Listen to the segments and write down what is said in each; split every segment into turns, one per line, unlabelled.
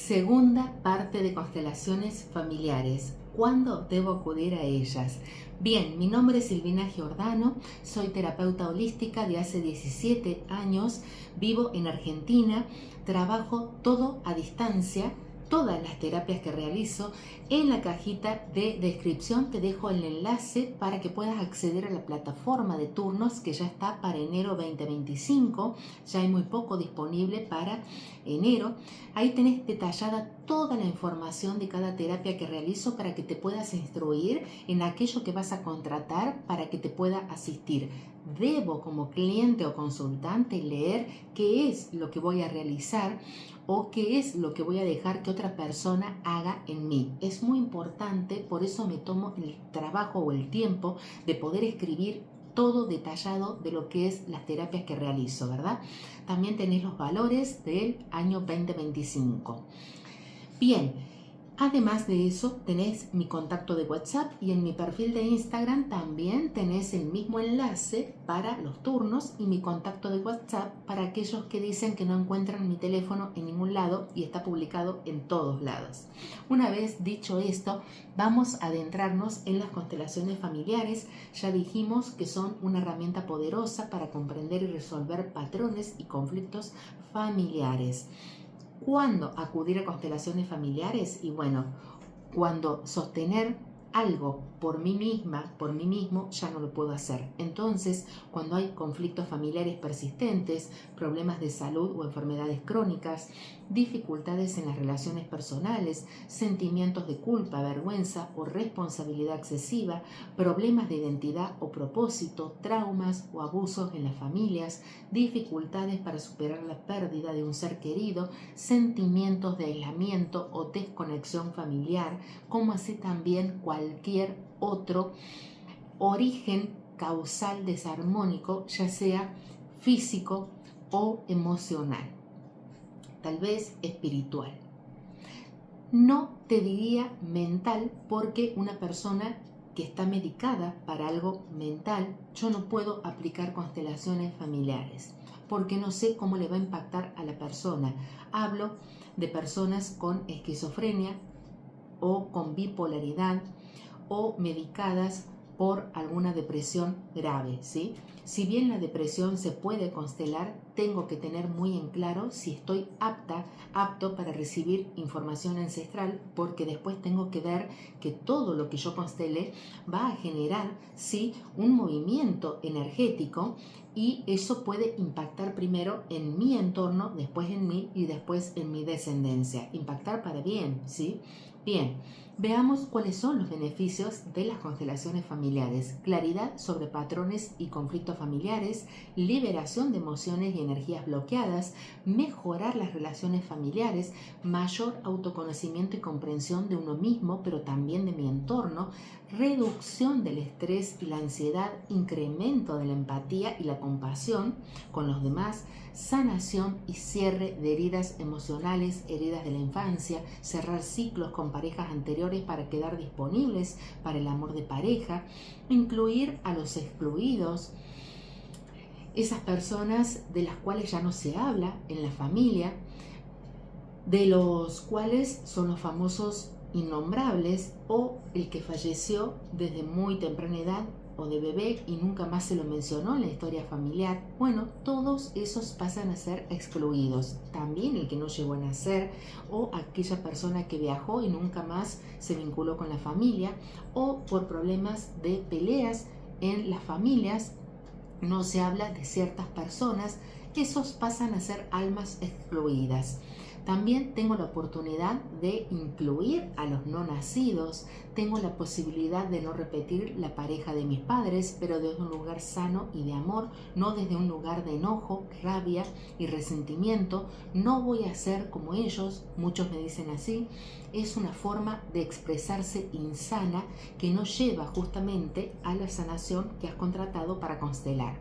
Segunda parte de constelaciones familiares. ¿Cuándo debo acudir a ellas? Bien, mi nombre es Silvina Giordano, soy terapeuta holística de hace 17 años, vivo en Argentina, trabajo todo a distancia. Todas las terapias que realizo. En la cajita de descripción te dejo el enlace para que puedas acceder a la plataforma de turnos que ya está para enero 2025. Ya hay muy poco disponible para enero. Ahí tenés detallada toda la información de cada terapia que realizo para que te puedas instruir en aquello que vas a contratar para que te pueda asistir. Debo, como cliente o consultante, leer qué es lo que voy a realizar o qué es lo que voy a dejar que otra persona haga en mí. Es muy importante, por eso me tomo el trabajo o el tiempo de poder escribir todo detallado de lo que es las terapias que realizo, ¿verdad? También tenéis los valores del año 2025. Bien. Además de eso, tenés mi contacto de WhatsApp y en mi perfil de Instagram también tenés el mismo enlace para los turnos y mi contacto de WhatsApp para aquellos que dicen que no encuentran mi teléfono en ningún lado y está publicado en todos lados. Una vez dicho esto, vamos a adentrarnos en las constelaciones familiares. Ya dijimos que son una herramienta poderosa para comprender y resolver patrones y conflictos familiares. ¿Cuándo acudir a constelaciones familiares? Y bueno, cuando sostener algo por mí misma, por mí mismo, ya no lo puedo hacer. Entonces, cuando hay conflictos familiares persistentes, problemas de salud o enfermedades crónicas, dificultades en las relaciones personales, sentimientos de culpa, vergüenza o responsabilidad excesiva, problemas de identidad o propósito, traumas o abusos en las familias, dificultades para superar la pérdida de un ser querido, sentimientos de aislamiento o desconexión familiar, como así también cualquier otro origen causal desarmónico, ya sea físico o emocional, tal vez espiritual. No te diría mental, porque una persona que está medicada para algo mental, yo no puedo aplicar constelaciones familiares porque no sé cómo le va a impactar a la persona. Hablo de personas con esquizofrenia o con bipolaridad o medicadas por alguna depresión grave, ¿sí? Si bien la depresión se puede constelar, tengo que tener muy en claro si estoy apto para recibir información ancestral, porque después tengo que ver que todo lo que yo constele va a generar, sí, un movimiento energético, y eso puede impactar primero en mi entorno, después en mí y después en mi descendencia. Impactar para bien, ¿sí? Bien, veamos cuáles son los beneficios de las constelaciones familiares. Claridad sobre patrones y conflictos familiares, liberación de emociones y energías bloqueadas, mejorar las relaciones familiares, mayor autoconocimiento y comprensión de uno mismo, pero también de mi entorno, reducción del estrés y la ansiedad, incremento de la empatía y la compasión con los demás, sanación y cierre de heridas emocionales, heridas de la infancia, cerrar ciclos con parejas anteriores para quedar disponibles para el amor de pareja, incluir a los excluidos, esas personas de las cuales ya no se habla en la familia, de los cuales son los famosos innombrables, o el que falleció desde muy temprana edad o de bebé y nunca más se lo mencionó en la historia familiar. Bueno, todos esos pasan a ser excluidos. También el que no llegó a nacer, o aquella persona que viajó y nunca más se vinculó con la familia, o por problemas de peleas en las familias no se habla de ciertas personas, esos pasan a ser almas excluidas. También tengo la oportunidad de incluir a los no nacidos. Tengo la posibilidad de no repetir la pareja de mis padres, pero desde un lugar sano y de amor, no desde un lugar de enojo, rabia y resentimiento. No voy a ser como ellos, muchos me dicen así. Es una forma de expresarse insana que no lleva justamente a la sanación que has contratado para constelar.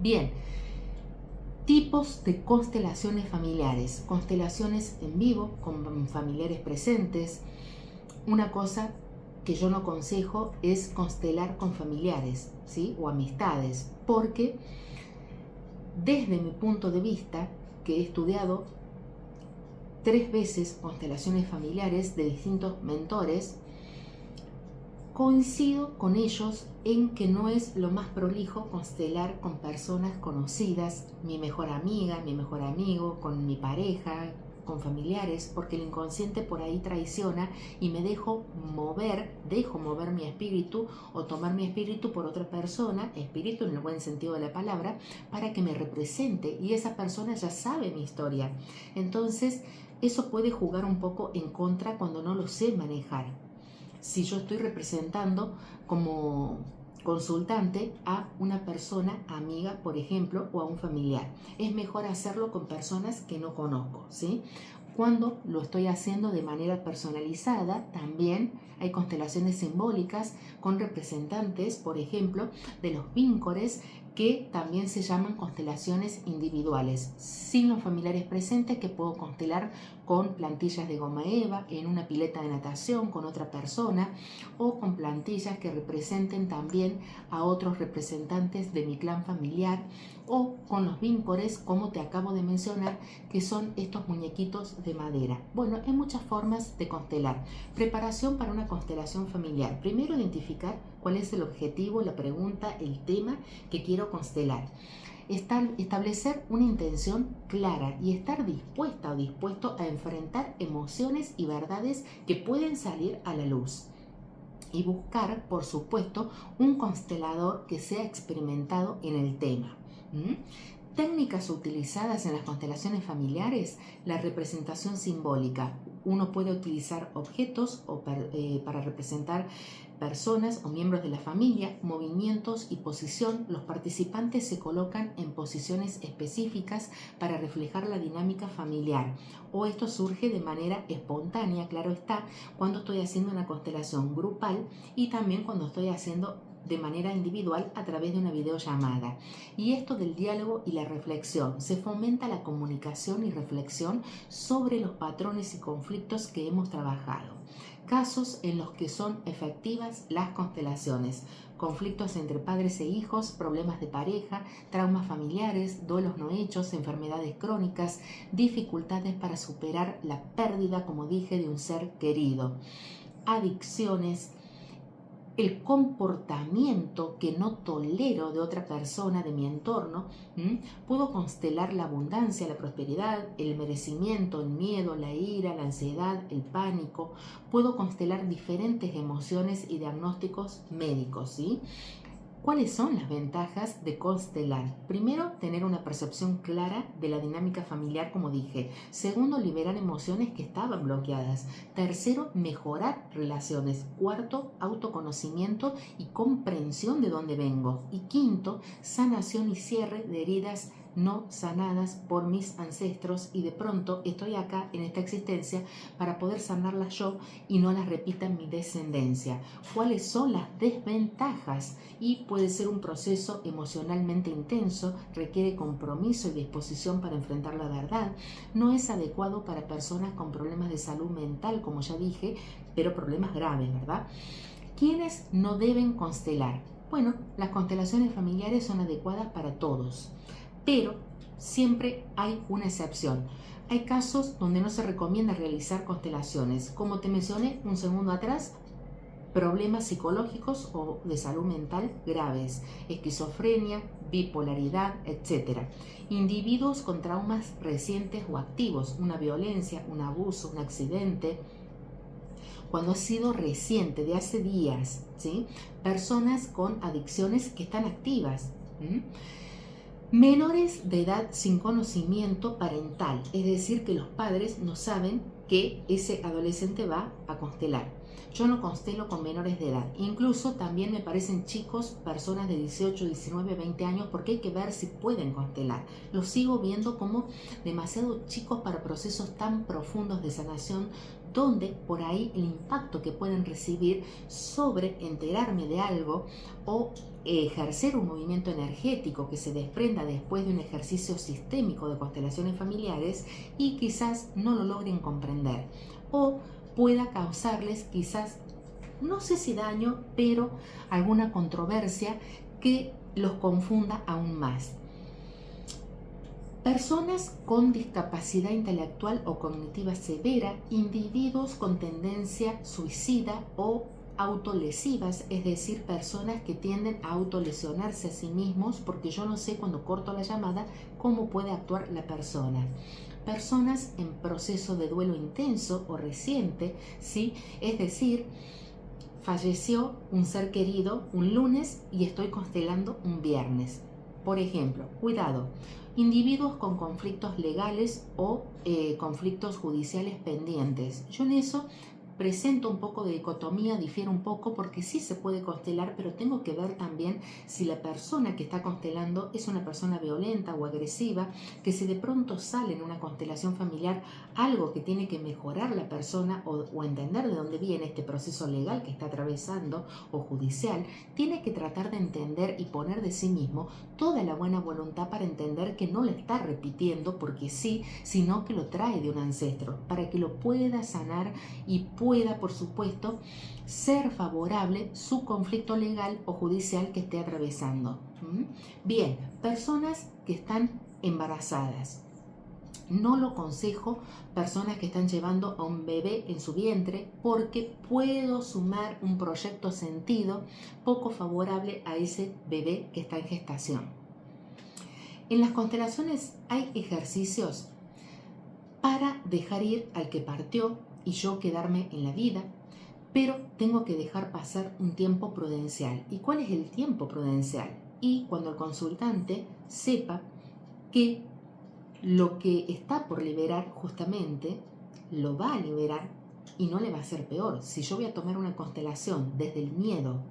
Bien. Tipos de constelaciones familiares. Constelaciones en vivo con familiares presentes. Una cosa que yo no aconsejo es constelar con familiares, ¿sí? O amistades, porque desde mi punto de vista, que he estudiado 3 veces constelaciones familiares de distintos mentores. Coincido con ellos en que no es lo más prolijo constelar con personas conocidas, mi mejor amiga, mi mejor amigo, con mi pareja, con familiares, porque el inconsciente por ahí traiciona y me dejo mover mi espíritu o tomar mi espíritu por otra persona, espíritu en el buen sentido de la palabra, para que me represente, y esa persona ya sabe mi historia. Entonces, eso puede jugar un poco en contra cuando no lo sé manejar. Si yo estoy representando como consultante a una persona amiga, por ejemplo, o a un familiar, es mejor hacerlo con personas que no conozco, ¿sí? Cuando lo estoy haciendo de manera personalizada, también hay constelaciones simbólicas con representantes, por ejemplo, de los vínculos, que también se llaman constelaciones individuales, sin los familiares presentes, que puedo constelar con plantillas de goma eva, en una pileta de natación con otra persona, o con plantillas que representen también a otros representantes de mi clan familiar, o con los vínculos, como te acabo de mencionar, que son estos muñequitos de madera. Bueno, hay muchas formas de constelar. Preparación para una constelación familiar. Primero, identificar cuál es el objetivo, la pregunta, el tema que quiero constelar. Establecer una intención clara y estar dispuesta o dispuesto a enfrentar emociones y verdades que pueden salir a la luz. Y buscar, por supuesto, un constelador que sea experimentado en el tema. Técnicas utilizadas en las constelaciones familiares: la representación simbólica. Uno puede utilizar objetos para representar personas o miembros de la familia, movimientos y posición. Los participantes se colocan en posiciones específicas para reflejar la dinámica familiar, o esto surge de manera espontánea, claro está, cuando estoy haciendo una constelación grupal, y también cuando estoy haciendo de manera individual a través de una videollamada. Y esto del diálogo y la reflexión: se fomenta la comunicación y reflexión sobre los patrones y conflictos que hemos trabajado. Casos en los que son efectivas las constelaciones: conflictos entre padres e hijos, problemas de pareja, traumas familiares, duelos no hechos, enfermedades crónicas, dificultades para superar la pérdida, como dije, de un ser querido, adicciones, el comportamiento que no tolero de otra persona de mi entorno. Puedo constelar la abundancia, la prosperidad, el merecimiento, el miedo, la ira, la ansiedad, el pánico. Puedo constelar diferentes emociones y diagnósticos médicos, ¿sí? ¿Cuáles son las ventajas de constelar? Primero, tener una percepción clara de la dinámica familiar, como dije. Segundo, liberar emociones que estaban bloqueadas. Tercero, mejorar relaciones. Cuarto, autoconocimiento y comprensión de dónde vengo. Y quinto, sanación y cierre de heridas no sanadas por mis ancestros, y de pronto estoy acá en esta existencia para poder sanarlas yo y no las repita en mi descendencia. ¿Cuáles son las desventajas? Y puede ser un proceso emocionalmente intenso, requiere compromiso y disposición para enfrentar la verdad. No es adecuado para personas con problemas de salud mental, como ya dije, pero problemas graves, ¿verdad? ¿Quiénes no deben constelar? Bueno, las constelaciones familiares son adecuadas para todos, pero siempre hay una excepción. Hay casos donde no se recomienda realizar constelaciones, como te mencioné un segundo atrás: problemas psicológicos o de salud mental graves, esquizofrenia, bipolaridad, etc. Individuos con traumas recientes o activos, una violencia, un abuso, un accidente, cuando ha sido reciente, de hace días, ¿sí? Personas con adicciones que están activas. Menores de edad sin conocimiento parental, es decir, que los padres no saben que ese adolescente va a constelar. Yo no constelo con menores de edad. Incluso también me parecen chicos, personas de 18, 19, 20 años, porque hay que ver si pueden constelar. Los sigo viendo como demasiado chicos para procesos tan profundos de sanación, donde por ahí el impacto que pueden recibir sobre enterarme de algo o ejercer un movimiento energético que se desprenda después de un ejercicio sistémico de constelaciones familiares, y quizás no lo logren comprender, o pueda causarles quizás, no sé si daño, pero alguna controversia que los confunda aún más. Personas con discapacidad intelectual o cognitiva severa, individuos con tendencia suicida o autolesivas, es decir, personas que tienden a autolesionarse a sí mismos, porque yo no sé cuando corto la llamada cómo puede actuar la persona. Personas en proceso de duelo intenso o reciente, ¿sí? Es decir, falleció un ser querido un lunes y estoy constelando un viernes. Por ejemplo, cuidado, individuos con conflictos legales o conflictos judiciales pendientes. Yo en eso presento un poco de dicotomía, difiero un poco porque sí se puede constelar, pero tengo que ver también si la persona que está constelando es una persona violenta o agresiva, que si de pronto sale en una constelación familiar algo que tiene que mejorar la persona o entender de dónde viene este proceso legal que está atravesando o judicial, tiene que tratar de entender y poner de sí mismo toda la buena voluntad para entender que no le está repitiendo porque sí, sino que lo trae de un ancestro, para que lo pueda sanar y pueda, por supuesto, ser favorable su conflicto legal o judicial que esté atravesando. Bien, personas que están embarazadas. No lo aconsejo personas que están llevando a un bebé en su vientre porque puedo sumar un proyecto sentido poco favorable a ese bebé que está en gestación. En las constelaciones hay ejercicios para dejar ir al que partió y yo quedarme en la vida, pero tengo que dejar pasar un tiempo prudencial. ¿Y cuál es el tiempo prudencial? Y cuando el consultante sepa que lo que está por liberar justamente lo va a liberar y no le va a ser peor. Si yo voy a tomar una constelación desde el miedo,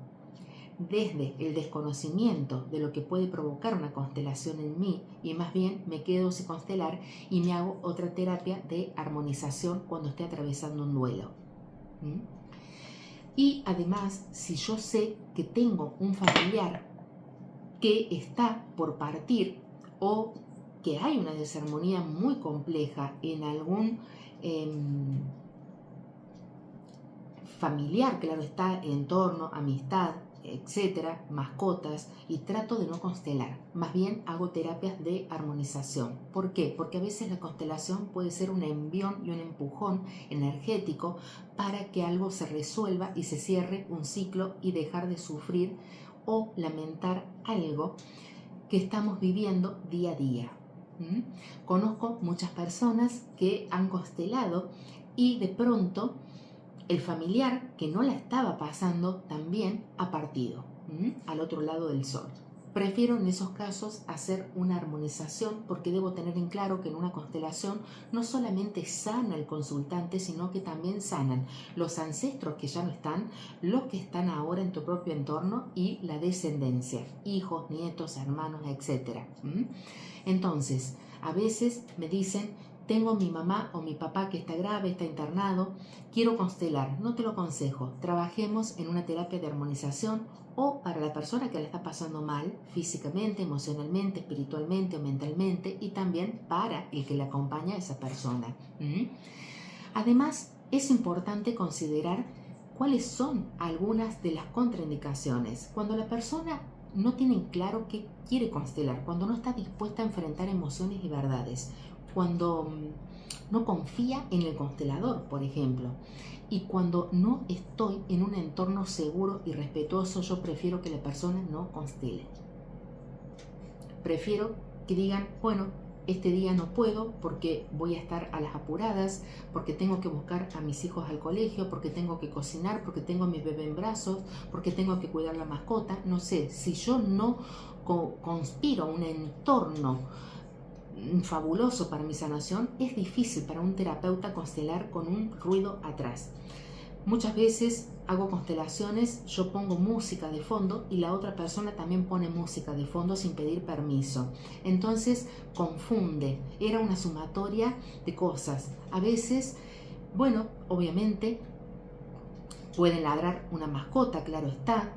desde el desconocimiento de lo que puede provocar una constelación en mí, y más bien me quedo sin constelar y me hago otra terapia de armonización cuando esté atravesando un duelo. Y además, si yo sé que tengo un familiar que está por partir o que hay una desarmonía muy compleja en algún familiar, claro está, entorno, amistad, etcétera, mascotas, y trato de no constelar, más bien hago terapias de armonización. ¿Por qué? Porque a veces la constelación puede ser un envión y un empujón energético para que algo se resuelva y se cierre un ciclo y dejar de sufrir o lamentar algo que estamos viviendo día a día. Conozco muchas personas que han constelado y de pronto el familiar que no la estaba pasando también ha partido al otro lado del sol. Prefiero en esos casos hacer una armonización porque debo tener en claro que en una constelación no solamente sana el consultante, sino que también sanan los ancestros que ya no están, los que están ahora en tu propio entorno y la descendencia, hijos, nietos, hermanos, etc. Entonces, a veces me dicen: tengo mi mamá o mi papá que está grave, está internado, quiero constelar. No te lo aconsejo. Trabajemos en una terapia de armonización o para la persona que la está pasando mal, físicamente, emocionalmente, espiritualmente o mentalmente, y también para el que le acompaña a esa persona. Además, es importante considerar cuáles son algunas de las contraindicaciones. Cuando la persona no tiene claro qué quiere constelar, cuando no está dispuesta a enfrentar emociones y verdades, cuando no confía en el constelador, por ejemplo, y cuando no estoy en un entorno seguro y respetuoso, yo prefiero que la persona no constele. Prefiero que digan: bueno, este día no puedo porque voy a estar a las apuradas, porque tengo que buscar a mis hijos al colegio, porque tengo que cocinar, porque tengo a mi bebé en brazos, porque tengo que cuidar la mascota. No sé, si yo no conspiro un entorno fabuloso para mi sanación, es difícil para un terapeuta constelar con un ruido atrás. Muchas veces hago constelaciones, yo pongo música de fondo y la otra persona también pone música de fondo sin pedir permiso. Entonces confunde, era una sumatoria de cosas. A veces, bueno, obviamente pueden ladrar una mascota, claro está,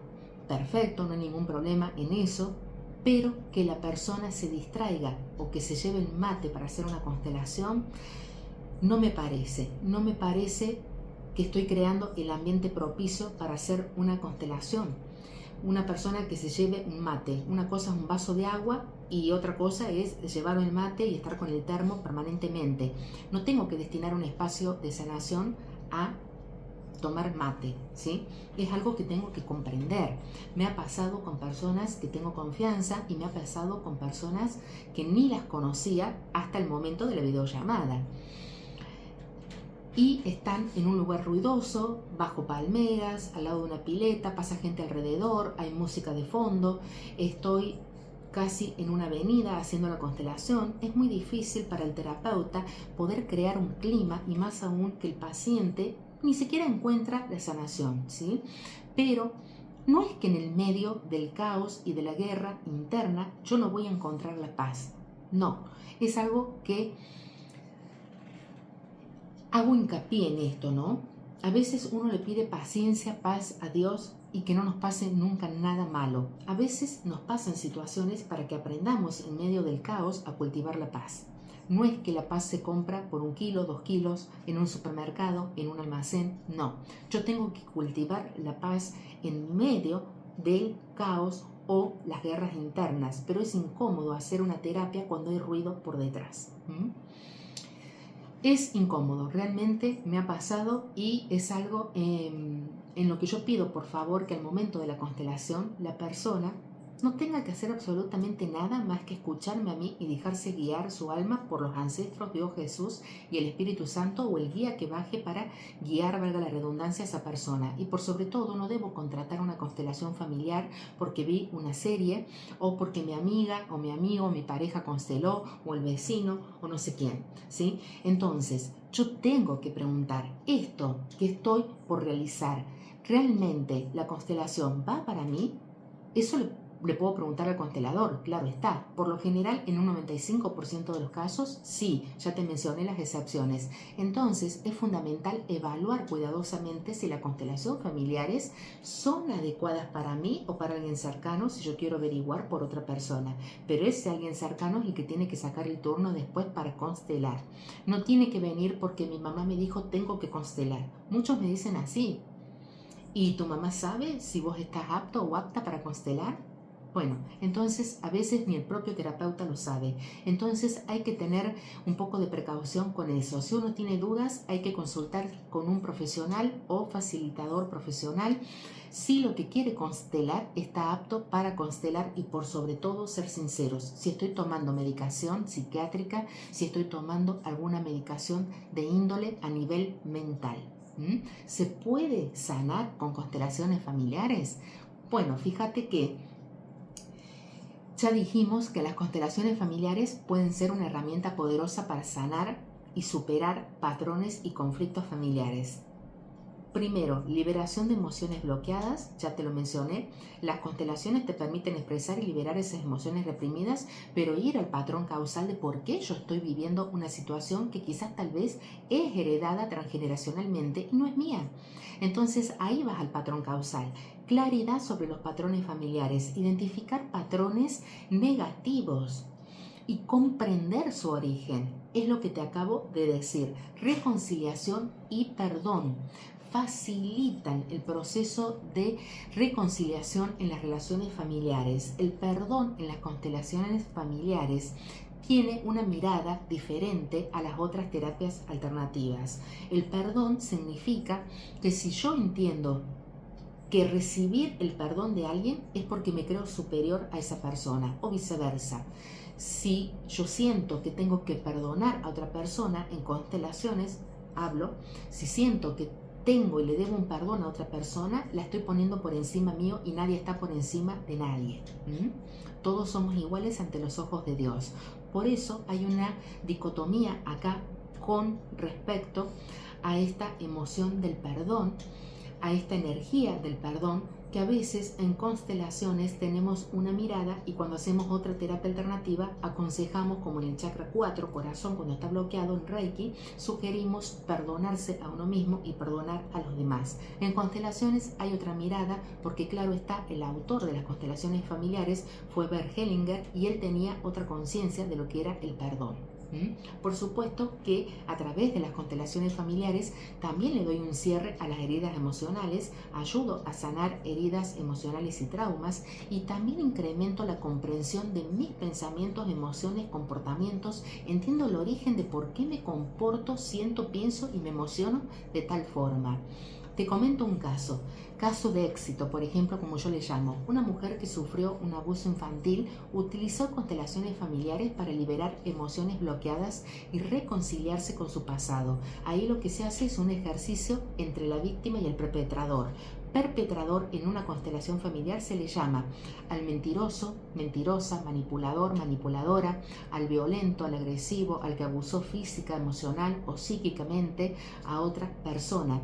perfecto, no hay ningún problema en eso, pero que la persona se distraiga o que se lleve el mate para hacer una constelación, no me parece que estoy creando el ambiente propicio para hacer una constelación. una persona que se lleve un mate. Una cosa es un vaso de agua y otra cosa es llevar el mate y estar con el termo permanentemente. No tengo que destinar un espacio de sanación a tomar mate, ¿sí? Es algo que tengo que comprender. Me ha pasado con personas que tengo confianza y me ha pasado con personas que ni las conocía hasta el momento de la videollamada. Y están en un lugar ruidoso, bajo palmeras, al lado de una pileta, pasa gente alrededor, hay música de fondo, estoy casi en una avenida haciendo la constelación. Es muy difícil para el terapeuta poder crear un clima, y más aún que el paciente ni siquiera encuentra la sanación, ¿sí? Pero no es que en el medio del caos y de la guerra interna yo no voy a encontrar la paz. No, es algo que hago hincapié en esto, ¿no? A veces uno le pide paciencia, paz a Dios y que no nos pase nunca nada malo. A veces nos pasan situaciones para que aprendamos en medio del caos a cultivar la paz. No es que la paz se compra por 1 kilo, 2 kilos, en un supermercado, en un almacén, no. Yo tengo que cultivar la paz en medio del caos o las guerras internas, pero es incómodo hacer una terapia cuando hay ruido por detrás. Es incómodo, realmente me ha pasado, y es algo en lo que yo pido, por favor, que al momento de la constelación la persona no tenga que hacer absolutamente nada más que escucharme a mí y dejarse guiar su alma por los ancestros, Dios, Jesús y el Espíritu Santo, o el guía que baje para guiar, valga la redundancia, a esa persona. Y por sobre todo no debo contratar una constelación familiar porque vi una serie, o porque mi amiga o mi amigo o mi pareja consteló, o el vecino o no sé quién, ¿sí? Entonces yo tengo que preguntar, esto que estoy por realizar, ¿realmente la constelación va para mí? Eso le puedo preguntar al constelador, claro está. Por lo general, en un 95% de los casos, sí, ya te mencioné las excepciones. Entonces, es fundamental evaluar cuidadosamente si las constelaciones familiares son adecuadas para mí o para alguien cercano, si yo quiero averiguar por otra persona. Pero ese alguien cercano es el que tiene que sacar el turno después para constelar. No tiene que venir porque mi mamá me dijo tengo que constelar. Muchos me dicen así. ¿Y tu mamá sabe si vos estás apto o apta para constelar? Bueno, entonces a veces ni el propio terapeuta lo sabe. Entonces hay que tener un poco de precaución con eso. Si uno tiene dudas, hay que consultar con un profesional o facilitador profesional si lo que quiere constelar está apto para constelar, y por sobre todo ser sinceros. Si estoy tomando medicación psiquiátrica, si estoy tomando alguna medicación de índole a nivel mental. ¿Se puede sanar con constelaciones familiares? Bueno, fíjate que ya dijimos que las constelaciones familiares pueden ser una herramienta poderosa para sanar y superar patrones y conflictos familiares. Primero, liberación de emociones bloqueadas, ya te lo mencioné. Las constelaciones te permiten expresar y liberar esas emociones reprimidas, pero ir al patrón causal de por qué yo estoy viviendo una situación que quizás tal vez es heredada transgeneracionalmente y no es mía. Entonces ahí vas al patrón causal. Claridad sobre los patrones familiares, identificar patrones negativos y comprender su origen. Es lo que te acabo de decir. Reconciliación y perdón facilitan el proceso de reconciliación en las relaciones familiares. El perdón en las constelaciones familiares tiene una mirada diferente a las otras terapias alternativas. El perdón significa que si yo entiendo que recibir el perdón de alguien es porque me creo superior a esa persona, o viceversa. Si yo siento que tengo que perdonar a otra persona, en constelaciones hablo, si siento que tengo y le debo un perdón a otra persona, la estoy poniendo por encima mío, y nadie está por encima de nadie. Todos somos iguales ante los ojos de Dios. Por eso hay una dicotomía acá con respecto a esta emoción del perdón, a esta energía del perdón, que a veces en constelaciones tenemos una mirada, y cuando hacemos otra terapia alternativa aconsejamos, como en el chakra 4, corazón, cuando está bloqueado en Reiki, sugerimos perdonarse a uno mismo y perdonar a los demás. En constelaciones hay otra mirada, porque claro está, el autor de las constelaciones familiares fue Bert Hellinger, y él tenía otra conciencia de lo que era el perdón. Por supuesto que a través de las constelaciones familiares también le doy un cierre a las heridas emocionales, ayudo a sanar heridas emocionales y traumas, y también incremento la comprensión de mis pensamientos, emociones, comportamientos, entiendo el origen de por qué me comporto, siento, pienso y me emociono de tal forma. Te comento un caso de éxito, por ejemplo, como yo le llamo. Una mujer que sufrió un abuso infantil utilizó constelaciones familiares para liberar emociones bloqueadas y reconciliarse con su pasado. Ahí lo que se hace es un ejercicio entre la víctima y el perpetrador. Perpetrador en una constelación familiar se le llama al mentiroso, mentirosa, manipulador, manipuladora, al violento, al agresivo, al que abusó física, emocional o psíquicamente a otra persona.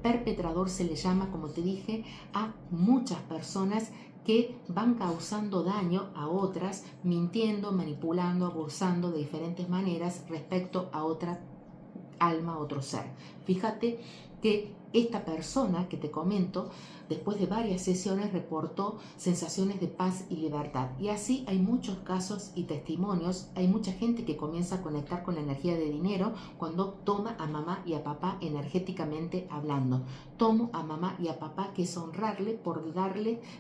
Perpetrador se le llama, como te dije, a muchas personas que van causando daño a otras, mintiendo, manipulando, abusando de diferentes maneras respecto a otra alma, otro ser. Fíjate que esta persona que te comento, después de varias sesiones, reportó sensaciones de paz y libertad. Y así hay muchos casos y testimonios. Hay mucha gente que comienza a conectar con la energía de dinero cuando toma a mamá y a papá energéticamente hablando. Tomo a mamá y a papá, que es honrarle por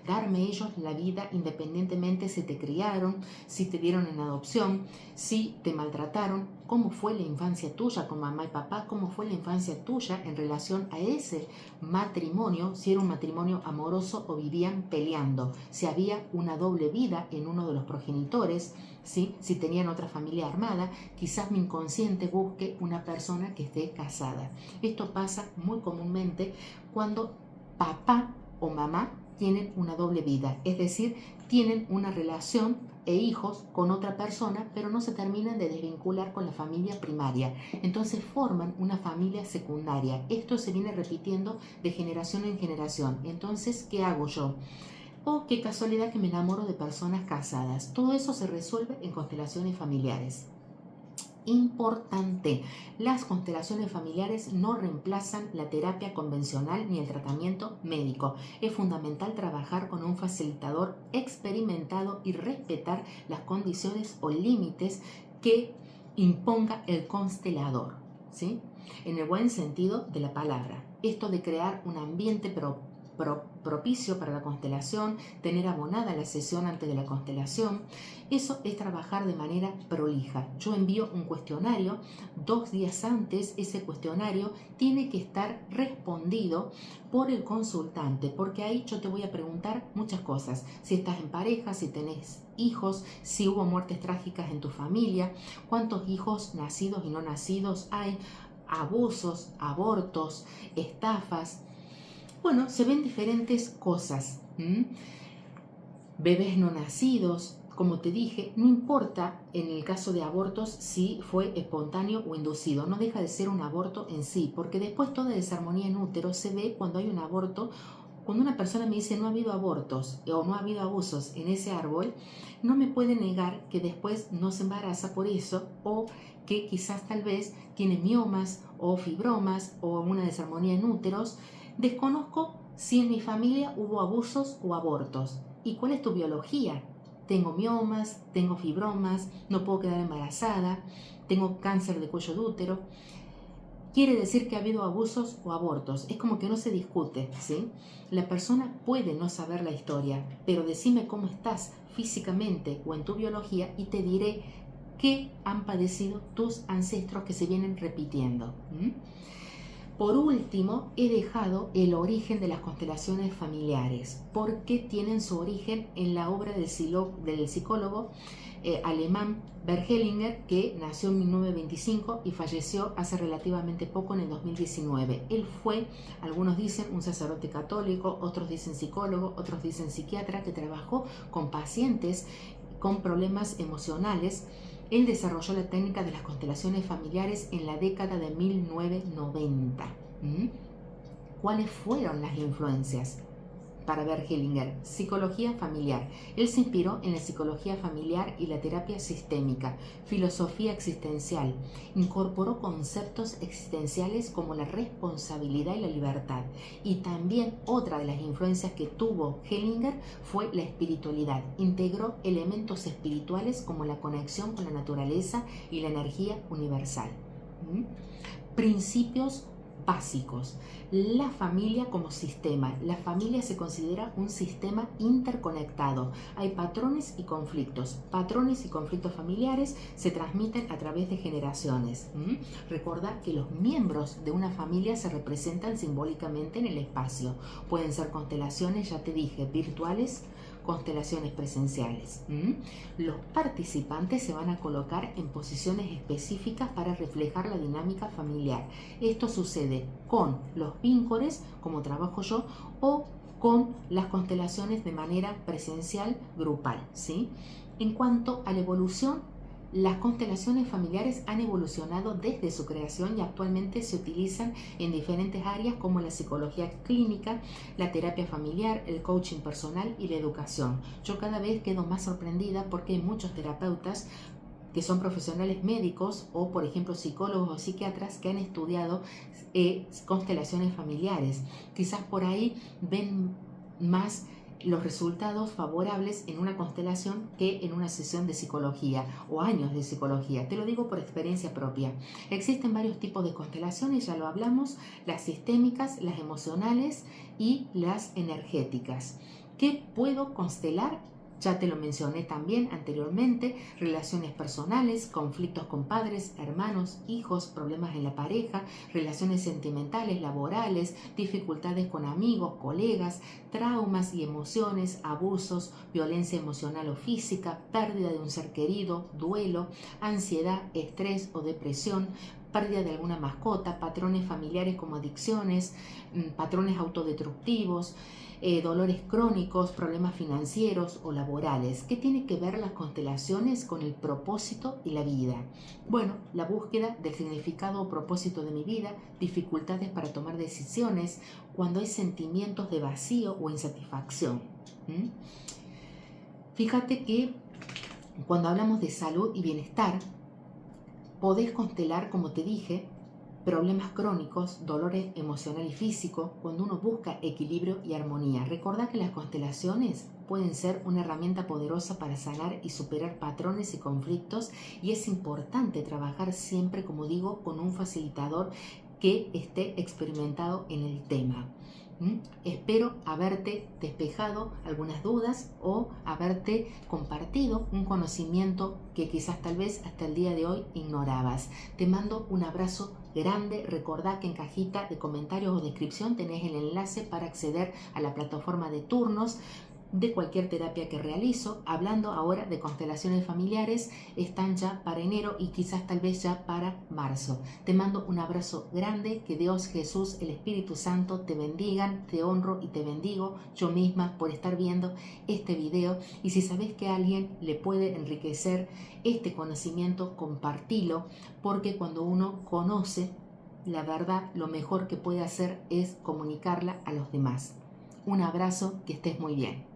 darme ellos la vida independientemente si te criaron, si te dieron en adopción, si te maltrataron, cómo fue la infancia tuya con mamá y papá, cómo fue la infancia tuya en relación a ese matrimonio, si era un matrimonio amoroso o vivían peleando, si había una doble vida en uno de los progenitores, ¿sí? Si tenían otra familia armada, quizás mi inconsciente busque una persona que esté casada. Esto pasa muy comúnmente cuando papá o mamá tienen una doble vida, es decir, tienen una relación e hijos con otra persona, pero no se terminan de desvincular con la familia primaria. Entonces forman una familia secundaria. Esto se viene repitiendo de generación en generación. Entonces, ¿qué hago yo? Oh, qué casualidad que me enamoro de personas casadas. Todo eso se resuelve en constelaciones familiares. Importante, las constelaciones familiares no reemplazan la terapia convencional ni el tratamiento médico. Es fundamental trabajar con un facilitador experimentado y respetar las condiciones o límites que imponga el constelador, ¿sí? En el buen sentido de la palabra. Esto de crear un ambiente propicio para la constelación, tener abonada la sesión antes de la constelación, eso es trabajar de manera prolija. Yo envío un cuestionario 2 días antes. Ese cuestionario tiene que estar respondido por el consultante, porque ahí yo te voy a preguntar muchas cosas: si estás en pareja, si tenés hijos, si hubo muertes trágicas en tu familia, cuántos hijos nacidos y no nacidos hay, abusos, abortos, estafas. Bueno, se ven diferentes cosas. Bebés no nacidos, como te dije, no importa en el caso de abortos si fue espontáneo o inducido, no deja de ser un aborto en sí, porque después toda desarmonía en útero se ve cuando hay un aborto. Cuando una persona me dice no ha habido abortos o no ha habido abusos en ese árbol, no me puede negar que después no se embaraza por eso, o que quizás tal vez tiene miomas o fibromas o una desarmonía en úteros. Desconozco si en mi familia hubo abusos o abortos. ¿Y cuál es tu biología? Tengo miomas, tengo fibromas, no puedo quedar embarazada, tengo cáncer de cuello de útero. Quiere decir que ha habido abusos o abortos. Es como que no se discute, ¿sí? La persona puede no saber la historia, pero decime cómo estás físicamente o en tu biología y te diré qué han padecido tus ancestros que se vienen repitiendo. Por último, he dejado el origen de las constelaciones familiares, porque tienen su origen en la obra del psicólogo alemán Bert Hellinger, que nació en 1925 y falleció hace relativamente poco, en el 2019. Él fue, algunos dicen, un sacerdote católico, otros dicen psicólogo, otros dicen psiquiatra, que trabajó con pacientes con problemas emocionales. Él desarrolló la técnica de las constelaciones familiares en la década de 1990. ¿Cuáles fueron las influencias? para ver Hellinger, psicología familiar. Él se inspiró en la psicología familiar y la terapia sistémica, filosofía existencial. Incorporó conceptos existenciales como la responsabilidad y la libertad. Y también otra de las influencias que tuvo Hellinger fue la espiritualidad. Integró elementos espirituales como la conexión con la naturaleza y la energía universal. Principios básicos. La familia como sistema. La familia se considera un sistema interconectado. Hay patrones y conflictos. Patrones y conflictos familiares se transmiten a través de generaciones. Recordad que los miembros de una familia se representan simbólicamente en el espacio. Pueden ser constelaciones, ya te dije, virtuales, constelaciones presenciales. Los participantes se van a colocar en posiciones específicas para reflejar la dinámica familiar. Esto sucede con los vínculos, como trabajo yo, o con las constelaciones de manera presencial grupal, ¿sí? En cuanto a la evolución, las constelaciones familiares han evolucionado desde su creación y actualmente se utilizan en diferentes áreas como la psicología clínica, la terapia familiar, el coaching personal y la educación. Yo cada vez quedo más sorprendida porque hay muchos terapeutas que son profesionales médicos o, por ejemplo, psicólogos o psiquiatras que han estudiado constelaciones familiares. Quizás por ahí ven más los resultados favorables en una constelación que en una sesión de psicología o años de psicología. Te lo digo por experiencia propia. Existen varios tipos de constelaciones, ya lo hablamos, las sistémicas, las emocionales y las energéticas. ¿Qué puedo constelar? Ya te lo mencioné también anteriormente, relaciones personales, conflictos con padres, hermanos, hijos, problemas en la pareja, relaciones sentimentales, laborales, dificultades con amigos, colegas, traumas y emociones, abusos, violencia emocional o física, pérdida de un ser querido, duelo, ansiedad, estrés o depresión, pérdida de alguna mascota, patrones familiares como adicciones, patrones autodestructivos, dolores crónicos, problemas financieros o laborales. ¿Qué tiene que ver las constelaciones con el propósito y la vida? Bueno, la búsqueda del significado o propósito de mi vida, dificultades para tomar decisiones, cuando hay sentimientos de vacío o insatisfacción. Fíjate que cuando hablamos de salud y bienestar, podés constelar, como te dije, problemas crónicos, dolores emocional y físico, cuando uno busca equilibrio y armonía. Recordá que las constelaciones pueden ser una herramienta poderosa para sanar y superar patrones y conflictos, y es importante trabajar siempre, como digo, con un facilitador que esté experimentado en el tema. Espero haberte despejado algunas dudas o haberte compartido un conocimiento que quizás tal vez hasta el día de hoy ignorabas. Te mando un abrazo grande. Recordá que en cajita de comentarios o descripción tenés el enlace para acceder a la plataforma de turnos de cualquier terapia que realizo. Hablando ahora de constelaciones familiares, están ya para enero y quizás tal vez ya para marzo. Te mando un abrazo grande, que Dios, Jesús, el Espíritu Santo te bendigan, te honro y te bendigo yo misma por estar viendo este video, y si sabes que a alguien le puede enriquecer este conocimiento, compartilo, porque cuando uno conoce la verdad, lo mejor que puede hacer es comunicarla a los demás. Un abrazo, que estés muy bien.